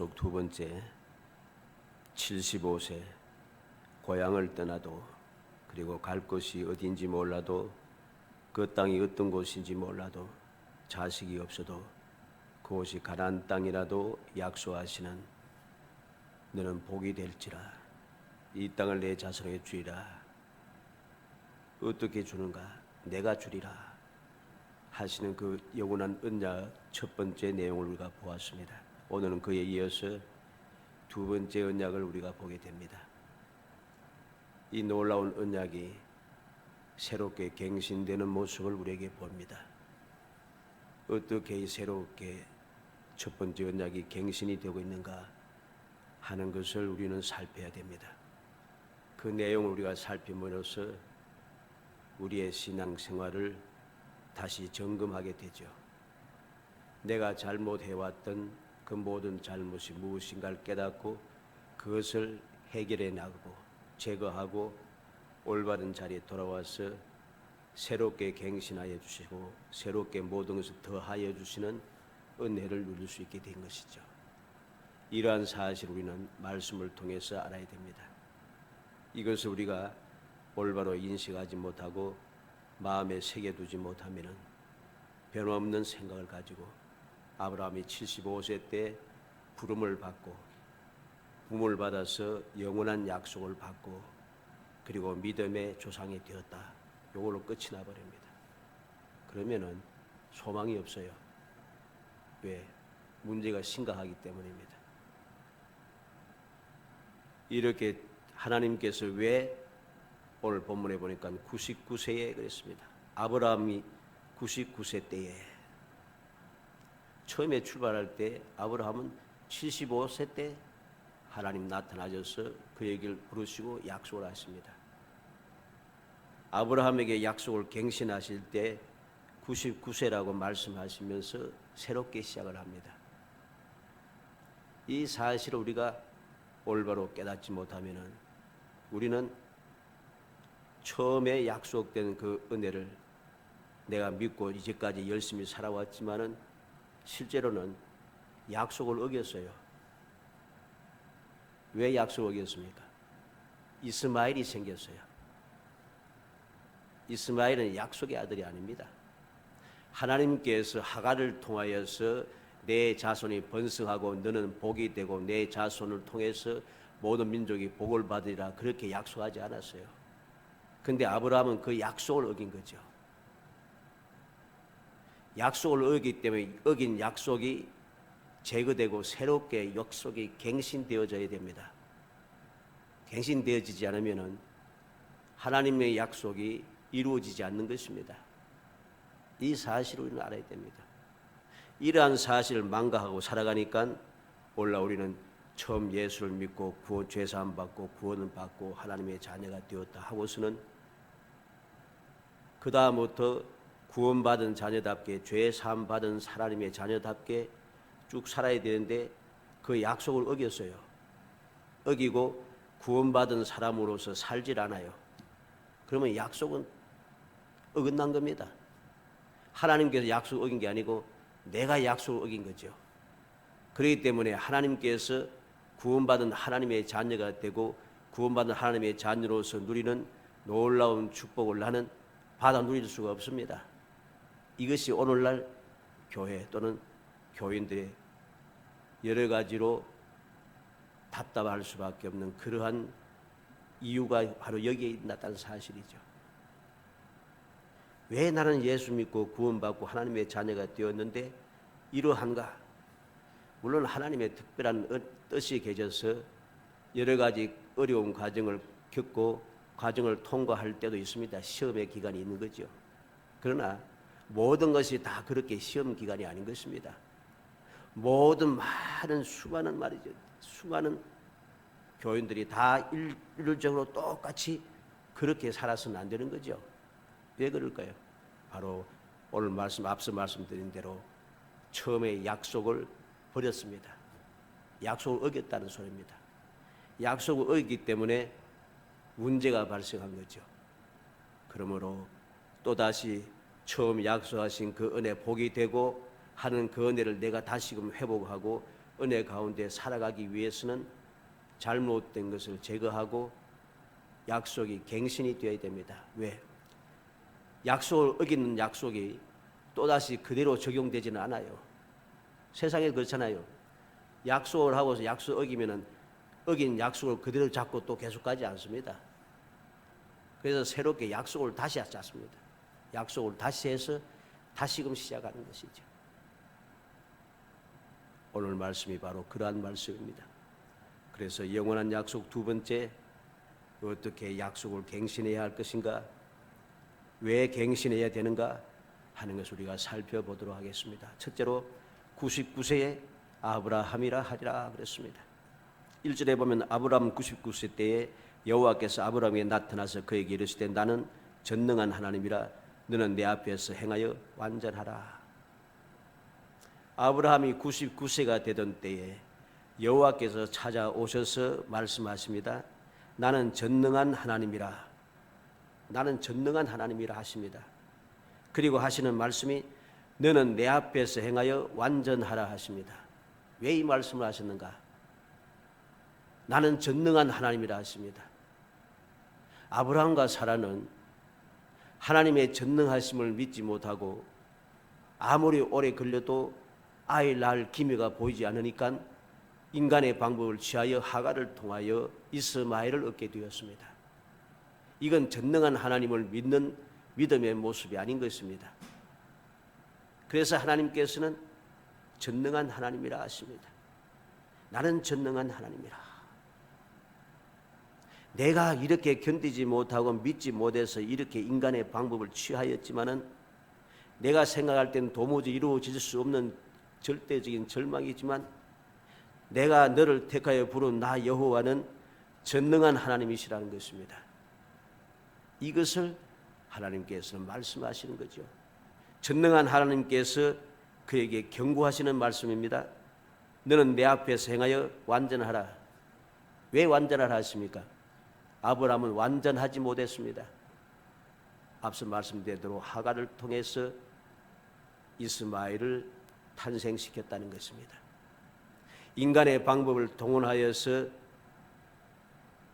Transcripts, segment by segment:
약속 두 번째, 75세 고향을 떠나도 그리고 갈 곳이 어딘지 몰라도 그 땅이 어떤 곳인지 몰라도 자식이 없어도 그곳이 가나안 땅이라도 약속하시는 너는 복이 될지라 이 땅을 내 자손에게 주리라. 어떻게 주는가? 내가 주리라 하시는 그 영원한 언약 첫 번째 내용을 우리가 보았습니다. 오늘은 그에 이어서 두 번째 언약을 우리가 보게 됩니다. 이 놀라운 언약이 새롭게 갱신되는 모습을 우리에게 봅니다. 어떻게 이 새롭게 첫 번째 언약이 갱신이 되고 있는가 하는 것을 우리는 살펴야 됩니다. 그 내용을 우리가 살핌으로써 우리의 신앙생활을 다시 점검하게 되죠. 내가 잘못해왔던 그 모든 잘못이 무엇인가를 깨닫고 그것을 해결해 나가고 제거하고 올바른 자리에 돌아와서 새롭게 갱신하여 주시고 새롭게 모든 것을 더하여 주시는 은혜를 누릴 수 있게 된 것이죠. 이러한 사실을 우리는 말씀을 통해서 알아야 됩니다. 이것을 우리가 올바로 인식하지 못하고 마음에 새겨두지 못하면 변함없는 생각을 가지고 아브라함이 75세 때 부름을 받고 부름을 받아서 영원한 약속을 받고 그리고 믿음의 조상이 되었다. 이걸로 끝이 나버립니다. 그러면은 소망이 없어요. 왜? 문제가 심각하기 때문입니다. 이렇게 하나님께서 왜 오늘 본문에 보니까 99세에 그랬습니다. 아브라함이 99세 때에 처음에 출발할 때 아브라함은 75세 때 하나님 나타나셔서 그 얘기를 부르시고 약속을 하십니다. 아브라함에게 약속을 갱신하실 때 99세라고 말씀하시면서 새롭게 시작을 합니다. 이 사실을 우리가 올바로 깨닫지 못하면 우리는 처음에 약속된 그 은혜를 내가 믿고 이제까지 열심히 살아왔지만은 실제로는 약속을 어겼어요. 왜 약속을 어겼습니까? 이스마엘이 생겼어요. 이스마엘은 약속의 아들이 아닙니다. 하나님께서 하갈을 통하여서 내 자손이 번성하고 너는 복이 되고 내 자손을 통해서 모든 민족이 복을 받으리라 그렇게 약속하지 않았어요. 근데 아브라함은 그 약속을 어긴 거죠. 약속을 어기기 때문에 어긴 약속이 제거되고 새롭게 약속이 갱신되어져야 됩니다. 갱신되어지지 않으면 하나님의 약속이 이루어지지 않는 것입니다. 이 사실을 우리는 알아야 됩니다. 이러한 사실을 망각하고 살아가니까 올라 우리는 처음 예수를 믿고 구원 죄사함 받고 구원을 받고 하나님의 자녀가 되었다 하고서는 그 다음부터 구원받은 자녀답게 죄사함 받은 하나님의 자녀답게 쭉 살아야 되는데 그 약속을 어겼어요. 어기고 구원받은 사람으로서 살질 않아요. 그러면 약속은 어긋난 겁니다. 하나님께서 약속을 어긴 게 아니고 내가 약속을 어긴 거죠. 그렇기 때문에 하나님께서 구원받은 하나님의 자녀가 되고 구원받은 하나님의 자녀로서 누리는 놀라운 축복을 나는 받아 누릴 수가 없습니다. 이것이 오늘날 교회 또는 교인들의 여러 가지로 답답할 수밖에 없는 그러한 이유가 바로 여기에 나타난 사실이죠. 왜 나는 예수 믿고 구원받고 하나님의 자녀가 되었는데 이러한가? 물론 하나님의 특별한 뜻이 계셔서 여러 가지 어려운 과정을 겪고 과정을 통과할 때도 있습니다. 시험의 기간이 있는 거죠. 그러나 모든 것이 다 그렇게 시험 기간이 아닌 것입니다. 모든 많은 수많은 말이죠. 수많은 교인들이 다 일률적으로 똑같이 그렇게 살아서는 안 되는 거죠. 왜 그럴까요? 바로 오늘 앞서 말씀드린 대로 처음에 약속을 버렸습니다. 약속을 어겼다는 소리입니다. 약속을 어겼기 때문에 문제가 발생한 거죠. 그러므로 또다시 처음 약속하신 그 은혜 복이 되고 하는 그 은혜를 내가 다시금 회복하고 은혜 가운데 살아가기 위해서는 잘못된 것을 제거하고 약속이 갱신이 되어야 됩니다. 왜? 약속을 어기는 약속이 또다시 그대로 적용되지는 않아요. 세상에 그렇잖아요. 약속을 하고서 약속 어기면은 어긴 약속을 그대로 잡고 또 계속 가지 않습니다. 그래서 새롭게 약속을 다시 하지 않습니다. 약속을 다시 해서 다시금 시작하는 것이죠. 오늘 말씀이 바로 그러한 말씀입니다. 그래서 영원한 약속 두 번째, 어떻게 약속을 갱신해야 할 것인가, 왜 갱신해야 되는가 하는 것을 우리가 살펴보도록 하겠습니다. 첫째로 99세에 아브라함이라 하리라 그랬습니다. 1절에 보면 아브라함 99세 때에 여호와께서 아브라함에게 나타나서 그에게 이르시되 나는 전능한 하나님이라 너는 내 앞에서 행하여 완전하라. 아브라함이 99세가 되던 때에 여호와께서 찾아오셔서 말씀하십니다. 나는 전능한 하나님이라. 나는 전능한 하나님이라 하십니다. 그리고 하시는 말씀이 너는 내 앞에서 행하여 완전하라 하십니다. 왜 이 말씀을 하셨는가? 나는 전능한 하나님이라 하십니다. 아브라함과 사라는 하나님의 전능하심을 믿지 못하고 아무리 오래 걸려도 아이 낳을 기미가 보이지 않으니까 인간의 방법을 취하여 하갈을 통하여 이스마엘을 얻게 되었습니다. 이건 전능한 하나님을 믿는 믿음의 모습이 아닌 것입니다. 그래서 하나님께서는 전능한 하나님이라 하십니다. 나는 전능한 하나님이라. 내가 이렇게 견디지 못하고 믿지 못해서 이렇게 인간의 방법을 취하였지만은 내가 생각할 때는 도무지 이루어질 수 없는 절대적인 절망이지만 내가 너를 택하여 부른 나 여호와는 전능한 하나님이시라는 것입니다. 이것을 하나님께서는 말씀하시는 거죠. 전능한 하나님께서 그에게 경고하시는 말씀입니다. 너는 내 앞에서 행하여 완전하라. 왜 완전하라 하십니까? 아브라함은 완전하지 못했습니다. 앞서 말씀드린 대로 하갈을 통해서 이스마엘을 탄생시켰다는 것입니다. 인간의 방법을 동원하여서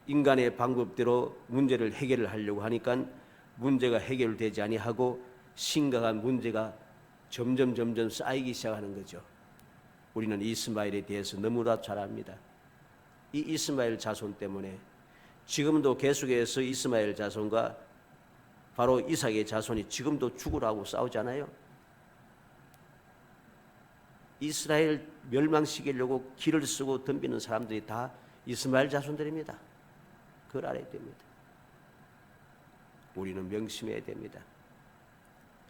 인간의 방법대로 문제를 해결을 하려고 하니까 문제가 해결되지 아니하고 심각한 문제가 점점 쌓이기 시작하는 거죠. 우리는 이스마엘에 대해서 너무나 잘 압니다. 이 이스마엘 자손 때문에 지금도 계속해서 이스마엘 자손과 바로 이삭의 자손이 지금도 죽으라고 싸우잖아요. 이스라엘 멸망시키려고 길을 쓰고 덤비는 사람들이 다 이스마엘 자손들입니다. 그걸 알아야 됩니다. 우리는 명심해야 됩니다.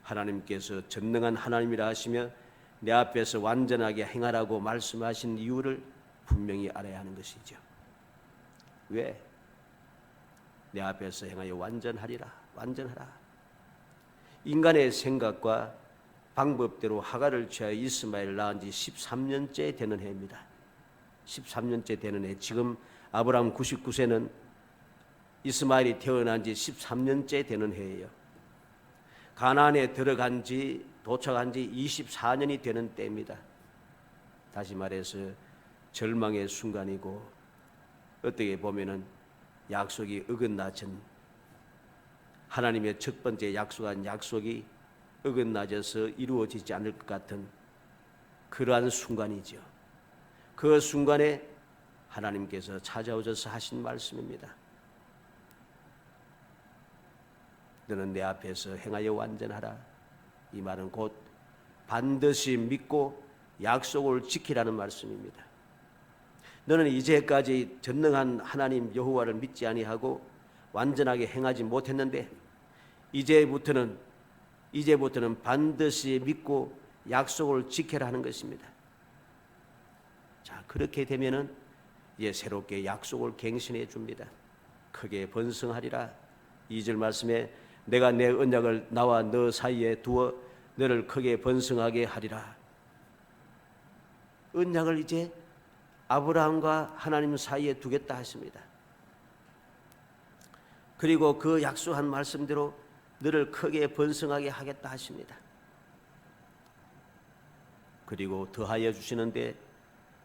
하나님께서 전능한 하나님이라 하시며 내 앞에서 완전하게 행하라고 말씀하신 이유를 분명히 알아야 하는 것이죠. 왜? 내 앞에서 행하여 완전하리라. 완전하라. 인간의 생각과 방법대로 하갈을 취하여 이스마엘을 낳은 지 13년째 되는 해입니다. 13년째 되는 해. 지금 아브라함 99세는 이스마엘이 태어난 지 13년째 되는 해예요. 가나안에 들어간 지 도착한 지 24년이 되는 때입니다. 다시 말해서 절망의 순간이고 어떻게 보면은 약속이 어긋나진 하나님의 첫 번째 약속한 약속이 어긋나져서 이루어지지 않을 것 같은 그러한 순간이죠. 그 순간에 하나님께서 찾아오셔서 하신 말씀입니다. 너는 내 앞에서 행하여 완전하라. 이 말은 곧 반드시 믿고 약속을 지키라는 말씀입니다. 너는 이제까지 전능한 하나님 여호와를 믿지 아니하고 완전하게 행하지 못했는데 이제부터는 반드시 믿고 약속을 지켜라 하는 것입니다. 자, 그렇게 되면은 이제 새롭게 약속을 갱신해 줍니다. 크게 번성하리라. 2절 말씀에 내가 내 언약을 나와 너 사이에 두어 너를 크게 번성하게 하리라. 언약을 이제 아브라함과 하나님 사이에 두겠다 하십니다. 그리고 그 약속한 말씀대로 너를 크게 번성하게 하겠다 하십니다. 그리고 더하여 주시는데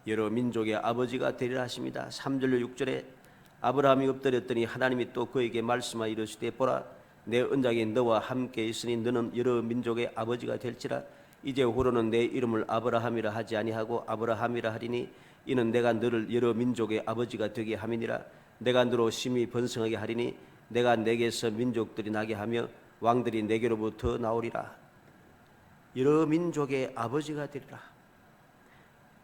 여러 민족의 아버지가 되리라 하십니다. 3절로 6절에 아브라함이 엎드렸더니 하나님이 또 그에게 말씀하여 이르시되 보라 내 언약이 너와 함께 있으니 너는 여러 민족의 아버지가 될지라. 이제 후로는 내 이름을 아브라함이라 하지 아니하고 아브라함이라 하리니 이는 내가 너를 여러 민족의 아버지가 되게 함이니라. 내가 너로 심히 번성하게 하리니 내가 내게서 민족들이 나게 하며 왕들이 내게로부터 나오리라. 여러 민족의 아버지가 되리라.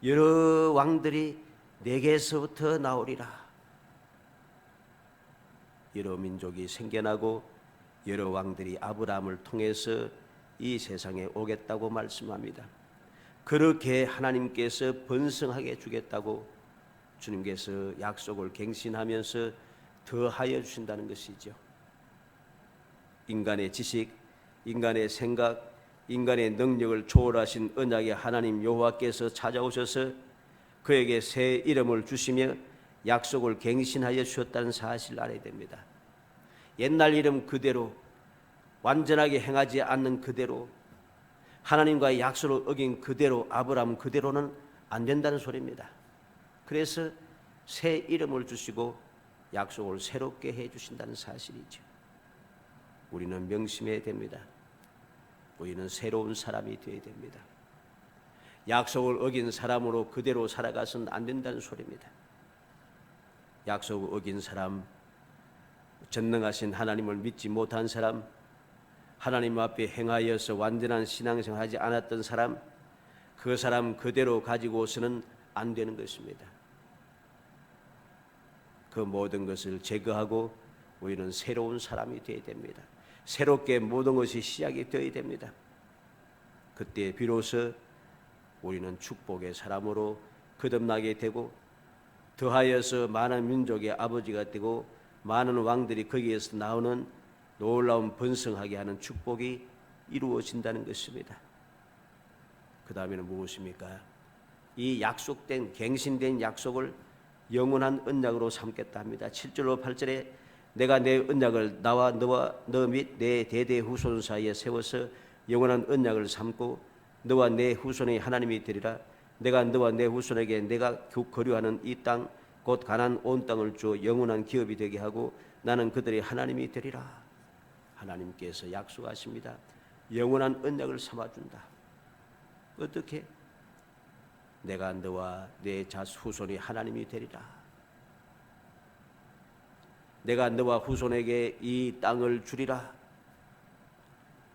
여러 왕들이 내게서부터 나오리라. 여러 민족이 생겨나고 여러 왕들이 아브라함을 통해서 이 세상에 오겠다고 말씀합니다. 그렇게 하나님께서 번성하게 주겠다고 주님께서 약속을 갱신하면서 더하여 주신다는 것이죠. 인간의 지식, 인간의 생각, 인간의 능력을 초월하신 언약의 하나님 여호와께서 찾아오셔서 그에게 새 이름을 주시며 약속을 갱신하여 주셨다는 사실을 알아야 됩니다. 옛날 이름 그대로 완전하게 행하지 않는 그대로 하나님과의 약속을 어긴 그대로 아브라함 그대로는 안 된다는 소리입니다. 그래서 새 이름을 주시고 약속을 새롭게 해주신다는 사실이죠. 우리는 명심해야 됩니다. 우리는 새로운 사람이 되어야 됩니다. 약속을 어긴 사람으로 그대로 살아가서는 안 된다는 소리입니다. 약속을 어긴 사람, 전능하신 하나님을 믿지 못한 사람, 하나님 앞에 행하여서 완전한 신앙생활을 하지 않았던 사람, 그 사람 그대로 가지고서는 안 되는 것입니다. 그 모든 것을 제거하고 우리는 새로운 사람이 되어야 됩니다. 새롭게 모든 것이 시작이 되어야 됩니다. 그때 비로소 우리는 축복의 사람으로 거듭나게 되고 더하여서 많은 민족의 아버지가 되고 많은 왕들이 거기에서 나오는 놀라운 번성하게 하는 축복이 이루어진다는 것입니다. 그 다음에는 무엇입니까? 이 약속된 갱신된 약속을 영원한 언약으로 삼겠다 합니다. 7절로 8절에 내가 내 언약을 나와 너와 너 및 내 대대 후손 사이에 세워서 영원한 언약을 삼고 너와 내 후손의 하나님이 되리라. 내가 너와 내 후손에게 내가 거류하는 이 땅 곧 가나안 온 땅을 주어 영원한 기업이 되게 하고 나는 그들의 하나님이 되리라. 하나님께서 약속하십니다. 영원한 언약을 삼아준다. 어떻게? 내가 너와 내 후손이 하나님이 되리라. 내가 너와 후손에게 이 땅을 주리라.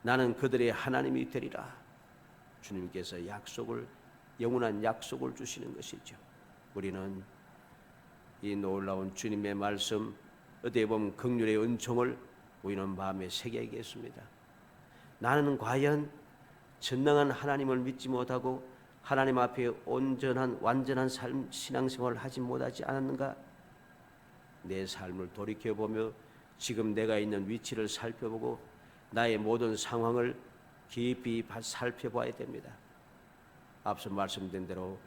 나는 그들의 하나님이 되리라. 주님께서 약속을 영원한 약속을 주시는 것이죠. 우리는 이 놀라운 주님의 말씀 어디에 보면 긍휼의 은총을 우리는 마음에 새겨야겠습니다. 나는 과연 전능한 하나님을 믿지 못하고 하나님 앞에 온전한 완전한 삶 신앙생활을 하지 못하지 않았는가? 내 삶을 돌이켜보며 지금 내가 있는 위치를 살펴보고 나의 모든 상황을 깊이 살펴봐야 됩니다. 앞서 말씀드린 대로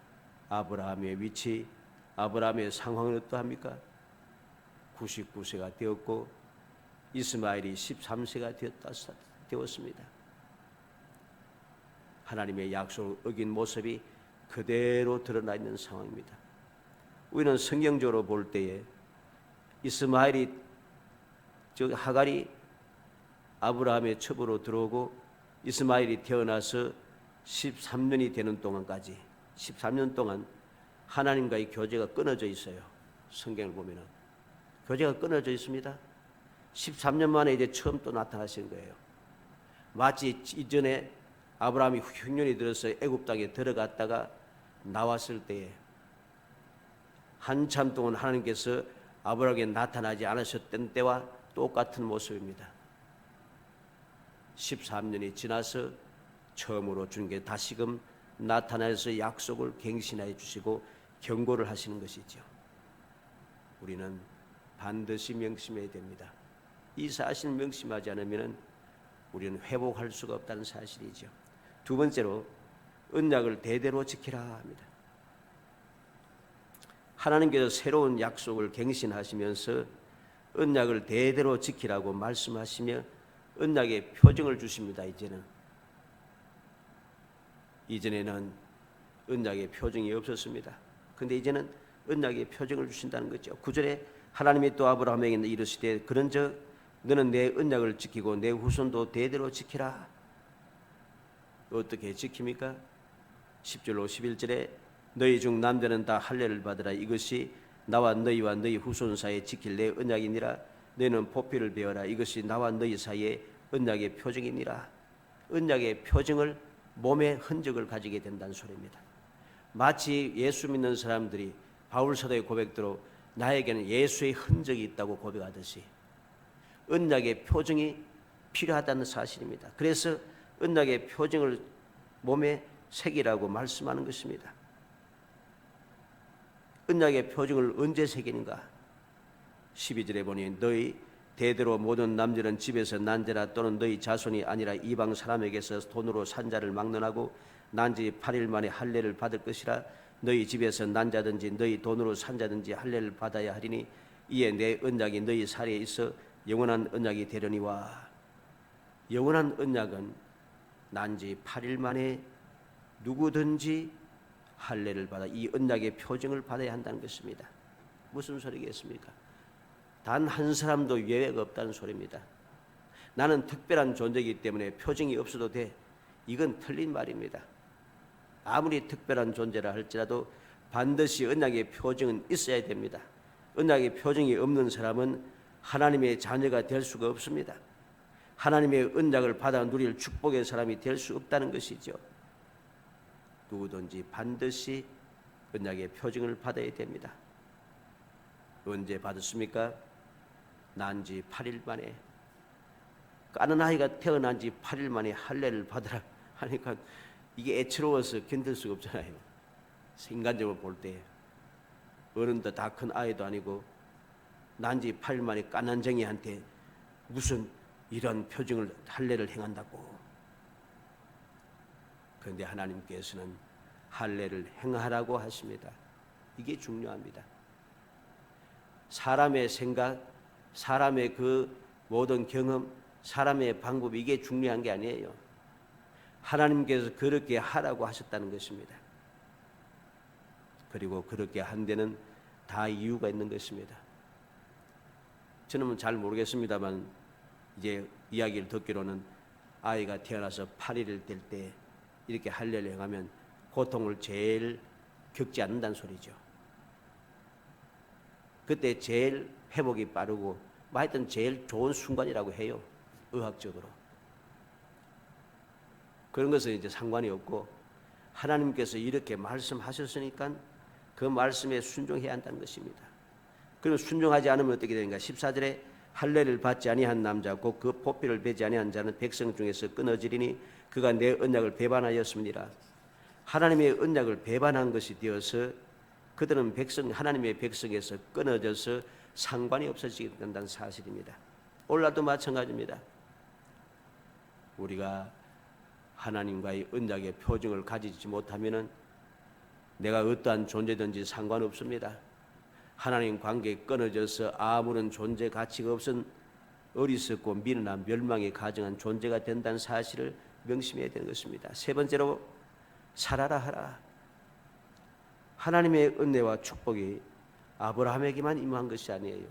아브라함의 위치, 아브라함의 상황은 어떠합니까? 99세가 되었고 이스마엘이 13세가 되었습니다. 하나님의 약속을 어긴 모습이 그대로 드러나 있는 상황입니다. 우리는 성경적으로 볼 때에 이스마엘이 하갈이 아브라함의 첩으로 들어오고 이스마엘이 태어나서 13년이 되는 동안까지 13년 동안 하나님과의 교제가 끊어져 있어요. 성경을 보면은 교제가 끊어져 있습니다. 13년 만에 이제 처음 또 나타나신 거예요. 마치 이전에 아브라함이 흉년이 들어서 애굽 땅에 들어갔다가 나왔을 때에 한참 동안 하나님께서 아브라함에게 나타나지 않으셨던 때와 똑같은 모습입니다. 13년이 지나서 처음으로 주님께 다시금 나타나서 약속을 갱신하여 주시고 경고를 하시는 것이죠. 우리는 반드시 명심해야 됩니다. 이 사실을 명심하지 않으면 우리는 회복할 수가 없다는 사실이죠. 두 번째로 언약을 대대로 지키라 합니다. 하나님께서 새로운 약속을 갱신하시면서 언약을 대대로 지키라고 말씀하시며 언약의 표징을 주십니다. 이전에는 언약의 표징이 없었습니다. 그런데 이제는 언약의 표징을 주신다는 거죠. 9절에 하나님이 또 아브라함에게 이르시되 그런즉 너는 내 언약을 지키고 내 후손도 대대로 지키라. 어떻게 지킵니까? 10절로 11절에 너희 중 남자는 다 할례를 받으라. 이것이 나와 너희와 너희 후손 사이에 지킬 내 언약이니라. 너희는 보피를 베어라. 이것이 나와 너희 사이에 언약의 표징이니라. 언약의 표징을 몸의 흔적을 가지게 된다는 소리입니다. 마치 예수 믿는 사람들이 바울 사도의 고백대로 나에게는 예수의 흔적이 있다고 고백하듯이 언약의 표징이 필요하다는 사실입니다. 그래서 언약의 표징을 몸에 새기라고 말씀하는 것입니다. 언약의 표징을 언제 새기는가? 12절에 보니 너희 대대로 모든 남자는 집에서 난 자라 또는 너희 자손이 아니라 이방 사람에게서 돈으로 산 자를 막론하고 난 지 8일 만에 할례를 받을 것이라. 너희 집에서 난 자든지 너희 돈으로 산 자든지 할례를 받아야 하리니 이에 내 언약이 너희 사이에 있어 영원한 언약이 되려니와. 영원한 언약은 난 지 8일 만에 누구든지 할례를 받아 이 언약의 표징을 받아야 한다는 것입니다. 무슨 소리겠습니까? 단 한 사람도 예외가 없다는 소리입니다. 나는 특별한 존재이기 때문에 표징이 없어도 돼. 이건 틀린 말입니다. 아무리 특별한 존재라 할지라도 반드시 언약의 표징은 있어야 됩니다. 언약의 표징이 없는 사람은 하나님의 자녀가 될 수가 없습니다. 하나님의 언약을 받아 누릴 축복의 사람이 될 수 없다는 것이죠. 누구든지 반드시 언약의 표징을 받아야 됩니다. 언제 받았습니까? 난 지 8일 만에. 까는 아이가 태어난 지 8일 만에 할례를 받으라 하니까 이게 애처로워서 견딜 수가 없잖아요. 인간적으로 볼 때 어른도 다 큰 아이도 아니고 난 지 8일 만에 까난쟁이한테 무슨 이런 표징을 할례를 행한다고. 그런데 하나님께서는 할례를 행하라고 하십니다. 이게 중요합니다. 사람의 생각, 사람의 그 모든 경험, 사람의 방법, 이게 중요한 게 아니에요. 하나님께서 그렇게 하라고 하셨다는 것입니다. 그리고 그렇게 한 데는 다 이유가 있는 것입니다. 저는 잘 모르겠습니다만 이제 이야기를 듣기로는 아이가 태어나서 8일을 될 때 이렇게 할례를 행하면 고통을 제일 겪지 않는다는 소리죠. 그때 제일 회복이 빠르고 하여튼 제일 좋은 순간이라고 해요. 의학적으로. 그런 것은 이제 상관이 없고 하나님께서 이렇게 말씀하셨으니까 그 말씀에 순종해야 한다는 것입니다. 그리고 순종하지 않으면 어떻게 되는가? 14절에 할례를 받지 아니한 남자 곧 그 보피를 베지 아니한 자는 백성 중에서 끊어지리니 그가 내 언약을 배반하였습니다. 하나님의 언약을 배반한 것이 되어서 그들은 하나님의 백성에서 끊어져서 상관이 없어지게 된다는 사실입니다. 오늘날도 마찬가지입니다. 우리가 하나님과의 언약의 표징을 가지지 못하면은 내가 어떠한 존재든지 상관없습니다. 하나님 관계에 끊어져서 아무런 존재 가치가 없은 어리석고 미련한 멸망에 가정한 존재가 된다는 사실을 명심해야 되는 것입니다. 세 번째로 살아라 하라. 하나님의 은혜와 축복이 아브라함에게만 임한 것이 아니에요.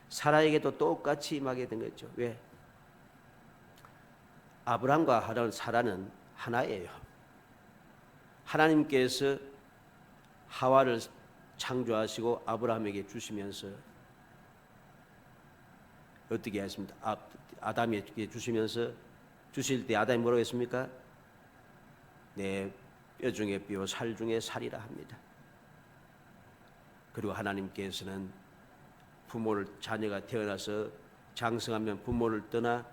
사라에게도 똑같이 임하게 된 거죠. 왜? 아브라함과 사라는 하나예요. 하나님께서 하와를 창조하시고 아브라함에게 주시면서 어떻게 하십니까? 아담에게 주시면서 주실 때 아담이 뭐라고 했습니까? 내 뼈 중에 뼈, 살 중에 살이라 합니다. 그리고 하나님께서는 자녀가 태어나서 장성하면 부모를 떠나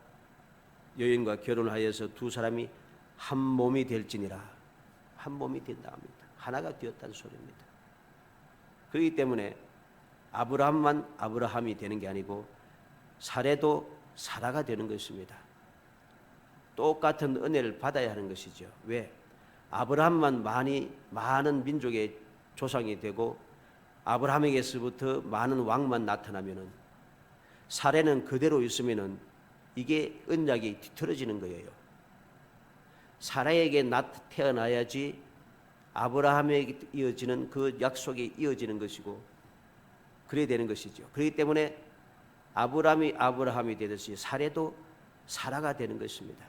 여인과 결혼하여서 두 사람이 한 몸이 될지니라. 한 몸이 된다 합니다. 하나가 되었다는 소리입니다. 그렇기 때문에 아브라함만 아브라함이 되는 게 아니고 사례도 사라가 되는 것입니다. 똑같은 은혜를 받아야 하는 것이죠. 왜? 아브라함만 많은 민족의 조상이 되고 아브라함에게서부터 많은 왕만 나타나면은 사례는 그대로 있으면은 이게 언약이 뒤틀어지는 거예요. 사라에게 태어나야지 아브라함에게 이어지는 그 약속이 이어지는 것이고 그래야 되는 것이죠. 그렇기 때문에 아브라함이 되듯이 사례도 사라가 되는 것입니다.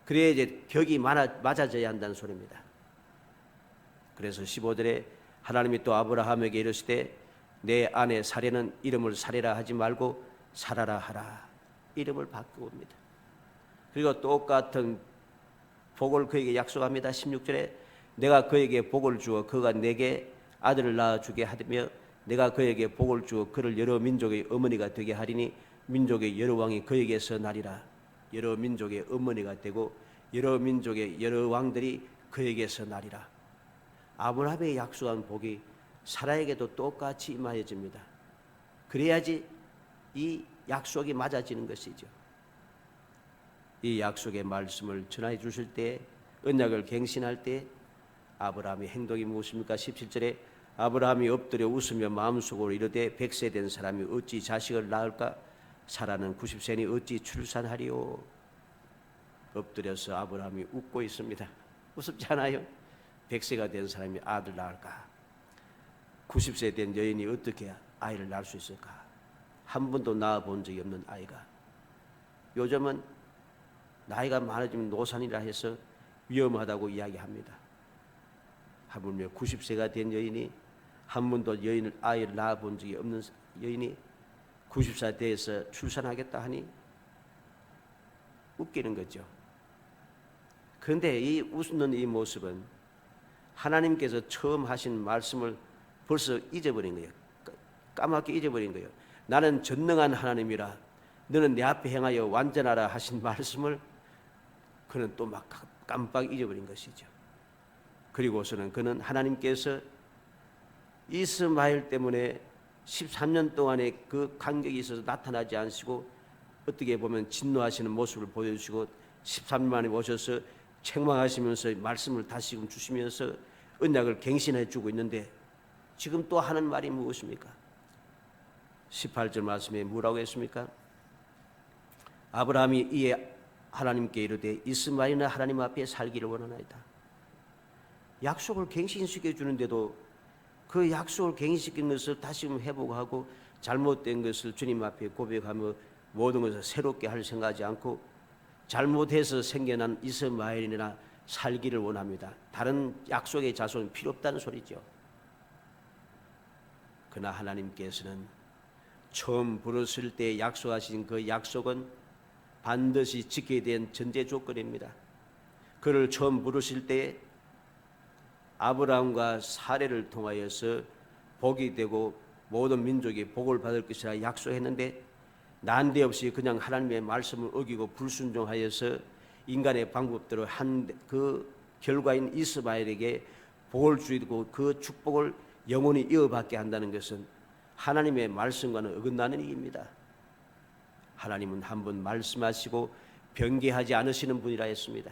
그래야 이제 격이 맞아져야 한다는 소리입니다. 그래서 15절에 하나님이 또 아브라함에게 이르시되 내 아내 사례는 이름을 사례라 하지 말고 사라라 하라. 이름을 바꾸옵니다. 그리고 똑같은 복을 그에게 약속합니다. 16절에 내가 그에게 복을 주어 그가 내게 아들을 낳아주게 하며 내가 그에게 복을 주어 그를 여러 민족의 어머니가 되게 하리니 민족의 여러 왕이 그에게서 나리라. 여러 민족의 어머니가 되고 여러 민족의 여러 왕들이 그에게서 나리라. 아브라함의 약속한 복이 사라에게도 똑같이 임하여집니다. 그래야지 이 약속이 맞아지는 것이죠. 이 약속의 말씀을 전해 주실 때, 언약을 갱신할 때 아브라함의 행동이 무엇입니까? 17절에 아브라함이 엎드려 웃으며 마음속으로 이르되 100세 된 사람이 어찌 자식을 낳을까? 사라는 90세니 어찌 출산하리요? 엎드려서 아브라함이 웃고 있습니다. 무섭지 않아요? 100세가 된 사람이 아들 낳을까? 90세 된 여인이 어떻게 아이를 낳을 수 있을까? 한 번도 낳아본 적이 없는 아이가. 요즘은 나이가 많아지면 노산이라 해서 위험하다고 이야기합니다. 하물며 90세가 된 여인이 한 번도 아이를 낳아본 적이 없는 여인이 90세 돼서 출산하겠다 하니 웃기는 거죠. 그런데 이 웃는 이 모습은 하나님께서 처음 하신 말씀을 벌써 잊어버린 거예요. 까맣게 잊어버린 거예요. 나는 전능한 하나님이라 너는 내 앞에 행하여 완전하라 하신 말씀을 그는 또 막 깜빡 잊어버린 것이죠. 그리고서는 그는 하나님께서 이스마엘 때문에 13년 동안의 그 간격이 있어서 나타나지 않으시고 어떻게 보면 진노하시는 모습을 보여주시고 13년 만에 오셔서 책망하시면서 말씀을 다시금 주시면서 언약을 갱신해 주고 있는데 지금 또 하는 말이 무엇입니까? 18절 말씀에 뭐라고 했습니까? 아브라함이 이에 하나님께 이르되 이스마엘은 하나님 앞에 살기를 원하나이다. 약속을 갱신시켜 주는데도 그 약속을 갱신시킨 것을 다시금 회복하고 잘못된 것을 주님 앞에 고백하며 모든 것을 새롭게 할 생각하지 않고 잘못해서 생겨난 이스마엘이나 살기를 원합니다. 다른 약속의 자손은 필요 없다는 소리죠. 그러나 하나님께서는 처음 부르실 때 약속하신 그 약속은 반드시 지켜야 된 전제 조건입니다. 그를 처음 부르실 때 아브라함과 사례를 통하여서 복이 되고 모든 민족이 복을 받을 것이라 약속했는데 난데없이 그냥 하나님의 말씀을 어기고 불순종하여서 인간의 방법대로 한 그 결과인 이스마엘에게 복을 주고 그 축복을 영원히 이어받게 한다는 것은 하나님의 말씀과는 어긋나는 일입니다. 하나님은 한 번 말씀하시고 변개하지 않으시는 분이라 했습니다.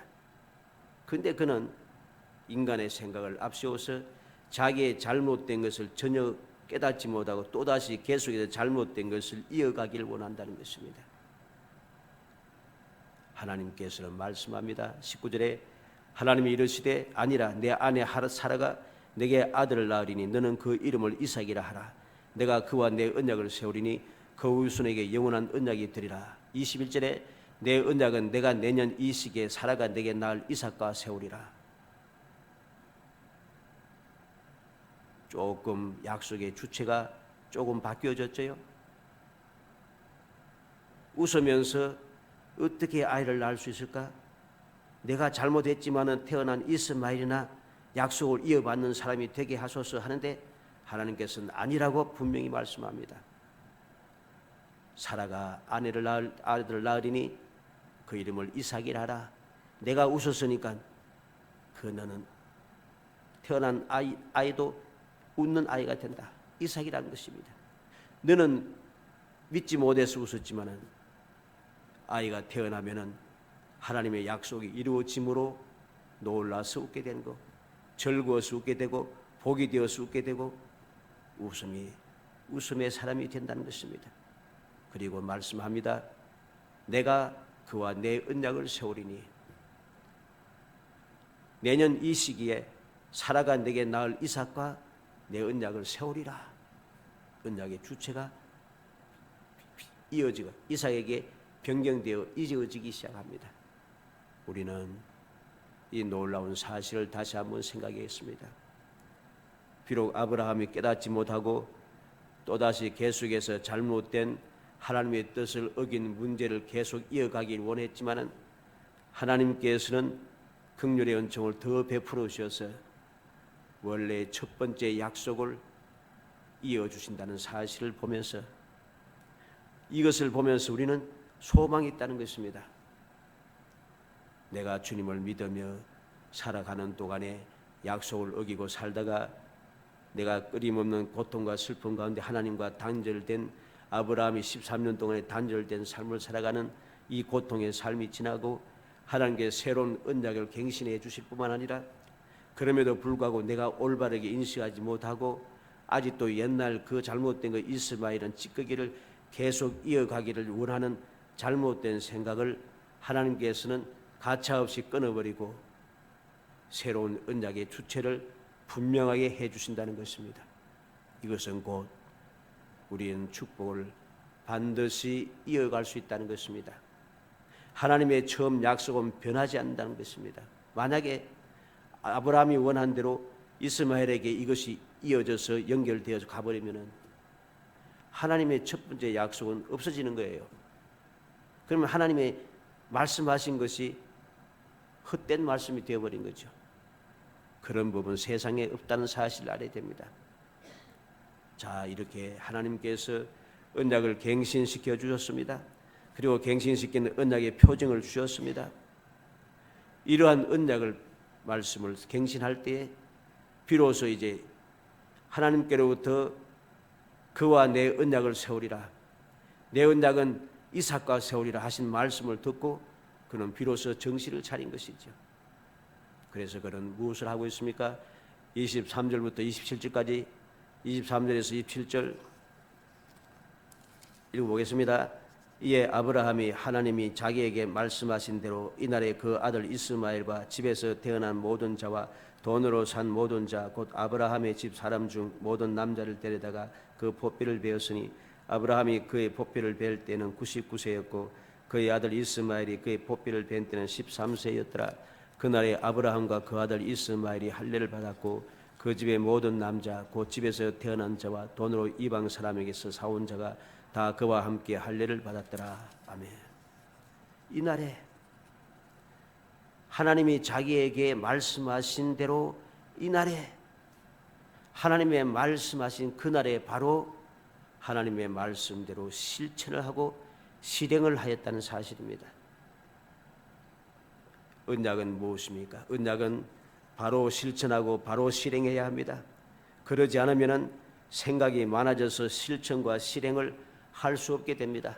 그런데 그는 인간의 생각을 앞세워서 자기의 잘못된 것을 전혀 깨닫지 못하고 또다시 계속해서 잘못된 것을 이어가기를 원한다는 것입니다. 하나님께서는 말씀합니다. 19절에 하나님이 이르시되 아니라 내 아내 사라가 내게 아들을 낳으리니 너는 그 이름을 이삭이라 하라. 내가 그와 내 언약을 세우리니 그 후손에게 영원한 언약이 되리라. 21절에 내 언약은 내가 내년 이 시기에 사라가 내게 낳을 이삭과 세우리라. 조금 약속의 주체가 조금 바뀌어졌죠. 웃으면서 어떻게 아이를 낳을 수 있을까? 내가 잘못했지만은 태어난 이스마엘이나 약속을 이어받는 사람이 되게 하소서 하는데 하나님께서는 아니라고 분명히 말씀합니다. 사라가 아들을 낳으리니 그 이름을 이삭이라 하라. 내가 웃었으니까 그 너는 태어난 아이도 웃는 아이가 된다. 이삭이라는 것입니다. 너는 믿지 못해서 웃었지만은 아이가 태어나면은 하나님의 약속이 이루어짐으로 놀라서 웃게 되는 것, 즐거워서 웃게 되고 복이 되어서 웃게 되고 웃음의 사람이 된다는 것입니다. 그리고 말씀합니다. 내가 그와 내 언약을 세우리니 내년 이 시기에 사라가 내게 낳을 이삭과 내 언약을 세우리라. 언약의 주체가 이어지고 이삭에게 변경되어 이어지기 시작합니다. 우리는 이 놀라운 사실을 다시 한번 생각했습니다. 비록 아브라함이 깨닫지 못하고 또다시 계속해서 잘못된 하나님의 뜻을 어긴 문제를 계속 이어가길 원했지만은 하나님께서는 긍휼의 은총을 더 베풀어 주셔서 원래 첫 번째 약속을 이어주신다는 사실을 보면서 이것을 보면서 우리는 소망이 있다는 것입니다. 내가 주님을 믿으며 살아가는 동안에 약속을 어기고 살다가 내가 끊임없는 고통과 슬픔 가운데 하나님과 단절된 아브라함이 13년 동안에 단절된 삶을 살아가는 이 고통의 삶이 지나고 하나님께 새로운 언약을 갱신해 주실 뿐만 아니라 그럼에도 불구하고 내가 올바르게 인식하지 못하고 아직도 옛날 그 잘못된 그 이스마엘은 찌꺼기를 계속 이어가기를 원하는 잘못된 생각을 하나님께서는 가차없이 끊어버리고 새로운 언약의 주체를 분명하게 해주신다는 것입니다. 이것은 곧 우리는 축복을 반드시 이어갈 수 있다는 것입니다. 하나님의 처음 약속은 변하지 않는다는 것입니다. 만약에 아브라함이 원한 대로 이스마엘에게 이것이 이어져서 연결되어서 가버리면은 하나님의 첫 번째 약속은 없어지는 거예요. 그러면 하나님의 말씀하신 것이 헛된 말씀이 되어버린 거죠. 그런 부분 세상에 없다는 사실을 알아야 됩니다. 자, 이렇게 하나님께서 언약을 갱신시켜 주셨습니다. 그리고 갱신시키는 언약의 표징을 주셨습니다. 이러한 언약을 말씀을 갱신할 때에 비로소 이제 하나님께로부터 그와 내 언약을 세우리라, 내 언약은 이삭과 세우리라 하신 말씀을 듣고 그는 비로소 정신을 차린 것이죠. 그래서 그는 무엇을 하고 있습니까? 23절부터 27절까지 23절에서 27절 읽어보겠습니다. 이에 아브라함이 하나님이 자기에게 말씀하신 대로 이날에 그 아들 이스마엘과 집에서 태어난 모든 자와 돈으로 산 모든 자 곧 아브라함의 집 사람 중 모든 남자를 데려다가 그 포비를 베었으니 아브라함이 그의 포비를 베을 때는 99세였고 그의 아들 이스마엘이 그의 포비를 벤 때는 13세였더라. 그날에 아브라함과 그 아들 이스마엘이 할례를 받았고 그 집의 모든 남자 곧 집에서 태어난 자와 돈으로 이방 사람에게서 사온 자가 다 그와 함께 할례를 받았더라. 아멘. 이날에 하나님이 자기에게 말씀하신 대로 이날에 하나님의 말씀하신 그날에 바로 하나님의 말씀대로 실천을 하고 실행을 하였다는 사실입니다. 언약은 무엇입니까? 언약은 바로 실천하고 바로 실행해야 합니다. 그러지 않으면 생각이 많아져서 실천과 실행을 할 수 없게 됩니다.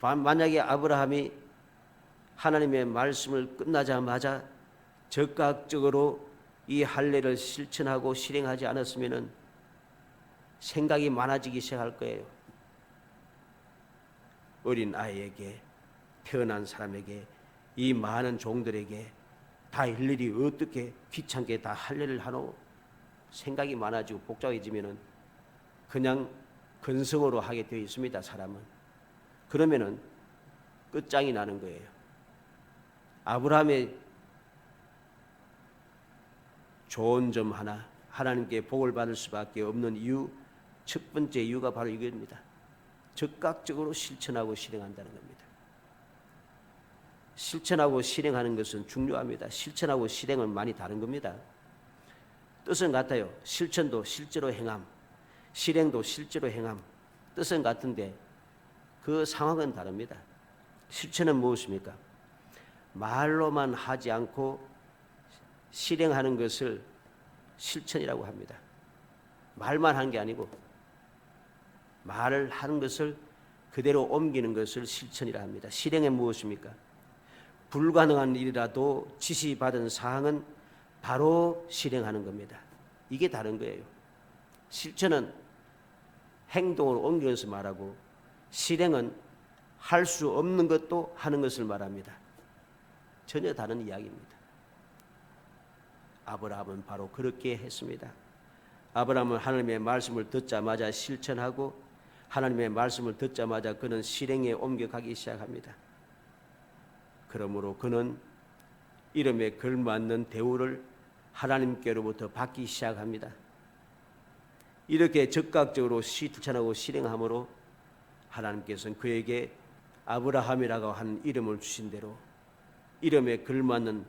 만약에 아브라함이 하나님의 말씀을 끝나자마자 즉각적으로 이 할례를 실천하고 실행하지 않았으면 생각이 많아지기 시작할 거예요. 어린 아이에게, 태어난 사람에게, 이 많은 종들에게 다 일일이 어떻게 귀찮게 다 할례를 하노? 생각이 많아지고 복잡해지면은 그냥 근성으로 하게 되어 있습니다. 사람은. 그러면은 끝장이 나는 거예요. 아브라함의 좋은 점 하나, 하나님께 복을 받을 수밖에 없는 이유, 첫 번째 이유가 바로 이겁니다. 즉각적으로 실천하고 실행한다는 겁니다. 실천하고 실행하는 것은 중요합니다. 실천하고 실행은 많이 다른 겁니다. 뜻은 같아요. 실천도 실제로 행함, 실행도 실제로 행함. 뜻은 같은데 그 상황은 다릅니다. 실천은 무엇입니까? 말로만 하지 않고 실행하는 것을 실천이라고 합니다. 말만 한 게 아니고 말을 하는 것을 그대로 옮기는 것을 실천이라 합니다. 실행은 무엇입니까? 불가능한 일이라도 지시받은 사항은 바로 실행하는 겁니다. 이게 다른 거예요. 실천은 행동을 옮기는 것을 말하고 실행은 할 수 없는 것도 하는 것을 말합니다. 전혀 다른 이야기입니다. 아브라함은 바로 그렇게 했습니다. 아브라함은 하나님의 말씀을 듣자마자 실천하고 하나님의 말씀을 듣자마자 그는 실행에 옮겨가기 시작합니다. 그러므로 그는 이름에 걸맞는 대우를 하나님께로부터 받기 시작합니다. 이렇게 적극적으로 실천하고 실행함으로 하나님께서는 그에게 아브라함이라고 하는 이름을 주신 대로 이름에 걸맞는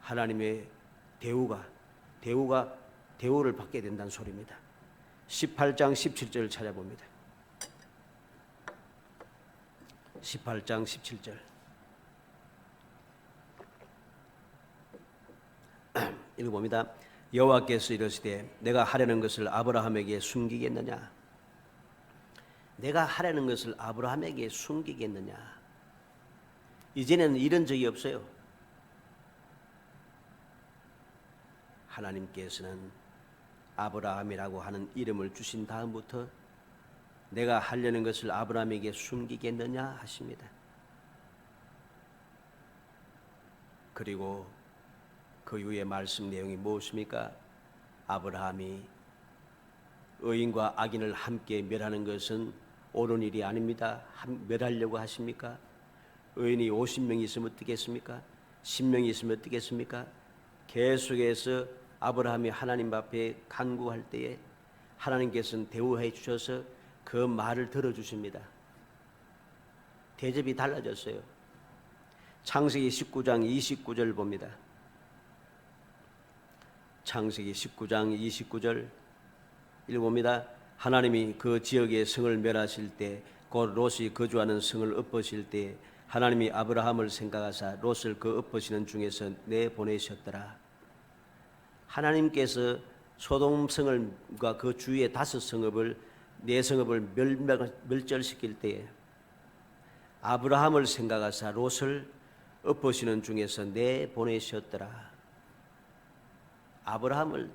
하나님의 대우를 받게 된다는 소리입니다. 18장 17절을 찾아봅니다. 18장 17절 읽어봅니다. 여호와께서 이르시되 내가 하려는 것을 아브라함에게 숨기겠느냐? 내가 하려는 것을 아브라함에게 숨기겠느냐? 이제는 이런 적이 없어요. 하나님께서는 아브라함이라고 하는 이름을 주신 다음부터 내가 하려는 것을 아브라함에게 숨기겠느냐 하십니다. 그리고 그 이후의 말씀 내용이 무엇입니까? 아브라함이 의인과 악인을 함께 멸하는 것은 옳은 일이 아닙니다. 멸하려고 하십니까? 의인이 50명이 있으면 어떻겠습니까? 10명이 있으면 어떻겠습니까? 계속해서 아브라함이 하나님 앞에 간구할 때에 하나님께서는 대우해 주셔서 그 말을 들어주십니다. 대접이 달라졌어요. 창세기 19장 29절 봅니다. 창세기 19장 29절 읽어봅니다. 하나님이 그 지역의 성을 멸하실 때 곧 롯이 거주하는 성을 엎으실 때 하나님이 아브라함을 생각하사 롯을 그 엎으시는 중에서 내보내셨더라. 하나님께서 소돔성과 그 주위의 5성읍을 4성읍을 멸절시킬 때에 아브라함을 생각하사 롯을 엎으시는 중에서 내보내셨더라. 아브라함을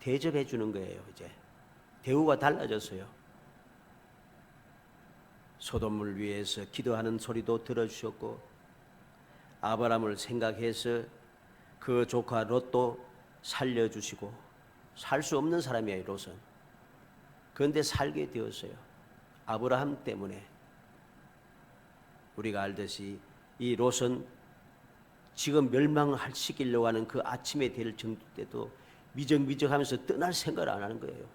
대접해 주는 거예요. 이제 대우가 달라졌어요. 소돔을 위해서 기도하는 소리도 들어주셨고 아브라함을 생각해서 그 조카 롯도 살려주시고 살 수 없는 사람이에요. 롯은. 그런데 살게 되었어요. 아브라함 때문에. 우리가 알듯이 이 롯은 지금 멸망시키려고 하는 그 아침에 될 정도 때도 미적미적하면서 떠날 생각을 안 하는 거예요.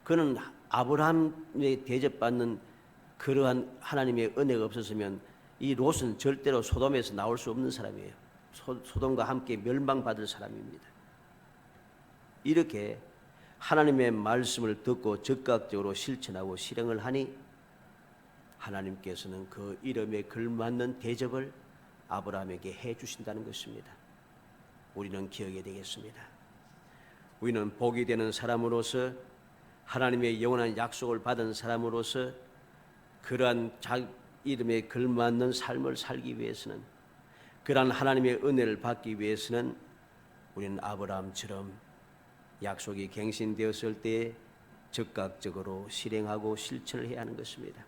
그는 아브라함의 대접받는 그러한 하나님의 은혜가 없었으면 이 롯은 절대로 소돔에서 나올 수 없는 사람이에요. 소돔과 함께 멸망받을 사람입니다. 이렇게 하나님의 말씀을 듣고 적극적으로 실천하고 실행을 하니 하나님께서는 그 이름에 걸맞는 대접을 아브라함에게 해 주신다는 것입니다. 우리는 기억해야 되겠습니다. 우리는 복이 되는 사람으로서 하나님의 영원한 약속을 받은 사람으로서 그러한 이름에 걸맞는 삶을 살기 위해서는 그러한 하나님의 은혜를 받기 위해서는 우리는 아브라함처럼 약속이 갱신되었을 때 적극적으로 실행하고 실천을 해야 하는 것입니다.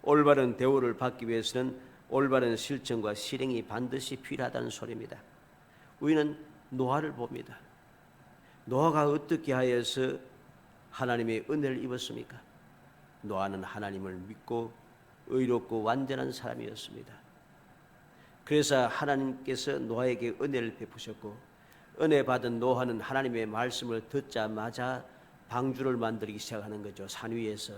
올바른 대우를 받기 위해서는 올바른 실천과 실행이 반드시 필요하다는 소리입니다. 우리는 노아를 봅니다. 노아가 어떻게 하여서 하나님의 은혜를 입었습니까? 노아는 하나님을 믿고 의롭고 완전한 사람이었습니다. 그래서 하나님께서 노아에게 은혜를 베푸셨고 은혜 받은 노아는 하나님의 말씀을 듣자마자 방주를 만들기 시작하는 거죠. 산 위에서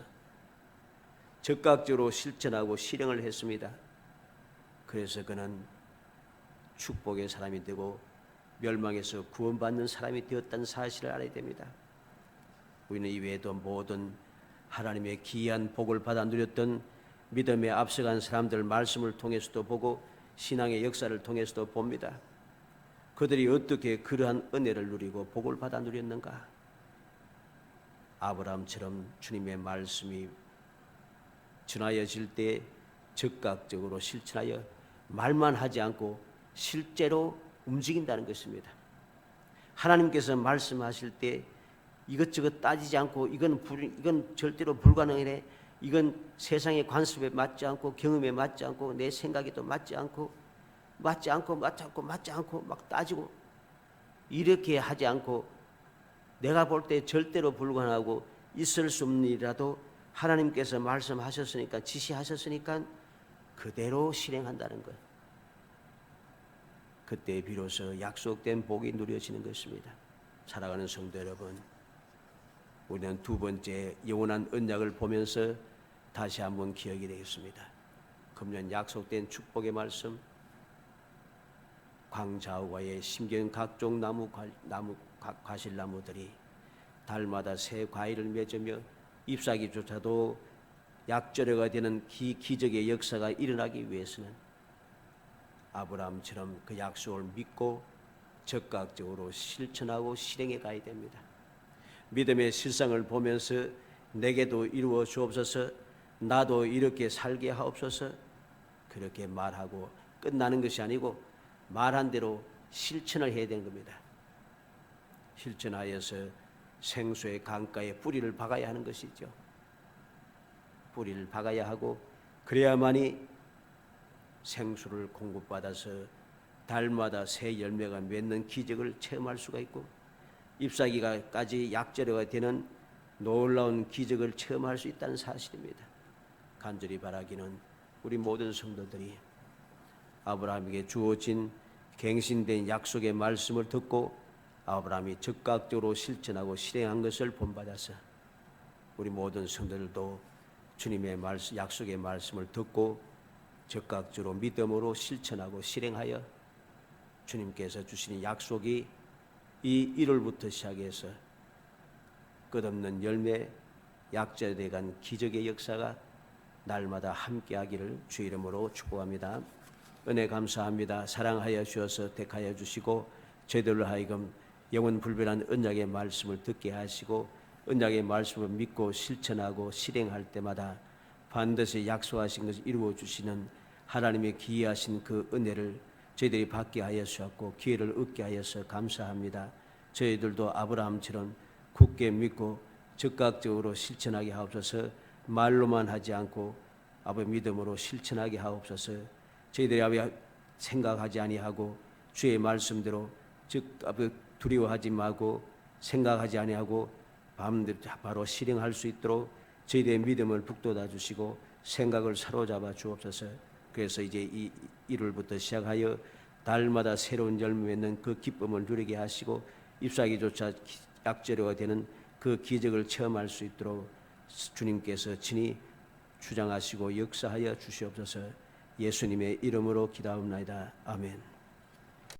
적극적으로 실천하고 실행을 했습니다. 그래서 그는 축복의 사람이 되고 멸망에서 구원받는 사람이 되었다는 사실을 알아야 됩니다. 우리는 이외에도 모든 하나님의 기이한 복을 받아 누렸던 믿음에 앞서간 사람들 말씀을 통해서도 보고 신앙의 역사를 통해서도 봅니다. 그들이 어떻게 그러한 은혜를 누리고 복을 받아 누렸는가? 아브라함처럼 주님의 말씀이 전하여질 때 적극적으로 실천하여 말만 하지 않고 실제로 움직인다는 것입니다. 하나님께서 말씀하실 때 이것저것 따지지 않고 이건 절대로 불가능해, 이건 세상의 관습에 맞지 않고 경험에 맞지 않고 내 생각에도 맞지 않고 막 따지고 이렇게 하지 않고 내가 볼 때 절대로 불가능하고 있을 수 없는 일이라도 하나님께서 말씀하셨으니까, 지시하셨으니까 그대로 실행한다는 것. 그때 비로소 약속된 복이 누려지는 것입니다. 사랑하는 성도 여러분, 우리는 두 번째 영원한 언약을 보면서 다시 한번 기억이 되겠습니다. 금년 약속된 축복의 말씀, 광좌우가에 심겨진 각종 과실나무들이 달마다 새 과일을 맺으며 잎사귀조차도 약절여가 되는 기적의 역사가 일어나기 위해서는 아브라함처럼 그 약속을 믿고 적극적으로 실천하고 실행해 가야 됩니다. 믿음의 실상을 보면서 내게도 이루어 주옵소서, 나도 이렇게 살게 하옵소서, 그렇게 말하고 끝나는 것이 아니고 말한 대로 실천을 해야 되는 겁니다. 실천하여서 생수의 강가에 뿌리를 박아야 하는 것이죠. 뿌리를 박아야 하고 그래야만이 생수를 공급받아서 달마다 새 열매가 맺는 기적을 체험할 수가 있고 잎사귀가까지 약재료가 되는 놀라운 기적을 체험할 수 있다는 사실입니다. 간절히 바라기는 우리 모든 성도들이 아브라함에게 주어진 갱신된 약속의 말씀을 듣고 아브라함이 적극적으로 실천하고 실행한 것을 본받아서 우리 모든 성도들도 주님의 약속의 말씀을 듣고 적극적으로 믿음으로 실천하고 실행하여 주님께서 주시는 약속이 이 1월부터 시작해서 끝없는 열매, 약재되간 기적의 역사가 날마다 함께하기를 주 이름으로 축복합니다. 은혜 감사합니다. 사랑하여 주셔서 택하여 주시고 저희들로 하여금 영원 불변한 언약의 말씀을 듣게 하시고 언약의 말씀을 믿고 실천하고 실행할 때마다 반드시 약속하신 것을 이루어 주시는 하나님의 기이하신 그 은혜를 저희들이 받게 하여 주셨고 기회를 얻게 하여서 감사합니다. 저희들도 아브라함처럼 굳게 믿고 적극적으로 실천하게 하옵소서. 말로만 하지 않고 아버지 믿음으로 실천하게 하옵소서. 저희들이 아버지 생각하지 아니하고 주의 말씀대로 즉 두려워하지 말고 생각하지 아니하고 바로 실행할 수 있도록 저희들의 믿음을 북돋아 주시고 생각을 사로잡아 주옵소서. 그래서 이제 이 1월부터 시작하여 달마다 새로운 열매 맺는 그 기쁨을 누리게 하시고 잎사귀조차 약재료가 되는 그 기적을 체험할 수 있도록 주님께서 친히 주장하시고 역사하여 주시옵소서. 예수님의 이름으로 기도하옵나이다. 아멘.